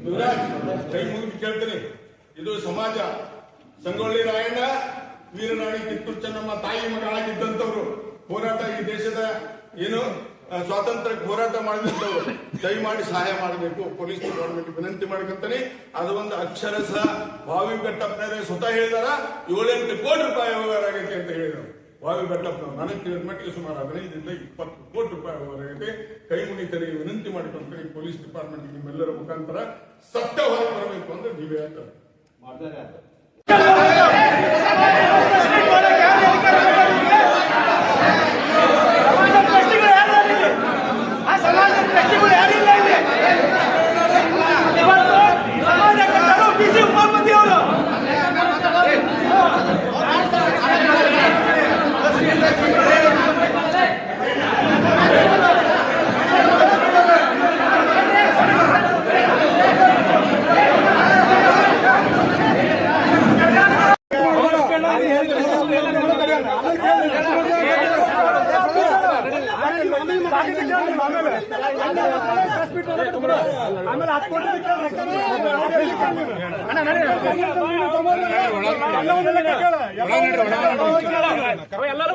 ಯುವರಾಜ್ ಕೈ ಮುಗಿದು ಕೇಳ್ತೀನಿ, ಇದು ಸಮಾಜ. ಸಂಗೊಳ್ಳಿ ರಾಯಣ್ಣ, ವೀರರಾಣಿ ಕಿತ್ತೂರು ಚೆನ್ನಮ್ಮ ತಾಯಿ ಮಗ ಆಗಿದ್ದಂಥವ್ರು, ಹೋರಾಟ ಈ ದೇಶದ ಏನು ಸ್ವಾತಂತ್ರ್ಯಕ್ಕೆ ಹೋರಾಟ ಮಾಡಿದಂಥವ್ರು. ದಯಮಾಡಿ ಸಹಾಯ ಮಾಡಬೇಕು, ಪೊಲೀಸ್ ಡಿಪಾರ್ಟ್ಮೆಂಟ್ ವಿನಂತಿ ಮಾಡ್ಕೊಂತಾನೆ. ಅದು ಒಂದು ಅಕ್ಷರಶಃ ಬಾವಿ ಬೆಟ್ಟಪ್ಪನವರೇ ಸ್ವತಃ ಹೇಳಿದಾರ, 7-8 ಕೋಟಿ ರೂಪಾಯಿ ವ್ಯವಹಾರ ಆಗೈತೆ ಅಂತ ಹೇಳಿದರು. ಬಾವಿ ಬೆಟ್ಟಪ್ಪನವ್ರು ನನಗೆ ತಿಳಿದ ಮಟ್ಟಿಗೆ ಸುಮಾರು 15ರಿಂದ 20 ಕೋಟಿ ರೂಪಾಯಿ ವ್ಯವಹಾರ ಆಗೈತೆ. ಕೈ ಮುಗಿತರಿಗೆ ವಿನಂತಿ ಮಾಡಿಕೊಂಡ್ರೆ ಪೊಲೀಸ್ ಡಿಪಾರ್ಟ್ಮೆಂಟ್ ನಿಮ್ಮೆಲ್ಲರ ಮುಖಾಂತರ ಸತ್ಯ ಹೊರಗೆ ಬರಬೇಕು ಅಂದ್ರೆ ನೀವೇ ಹೇಳ್ತಾರೆ. ಎಲ್ಲರೂ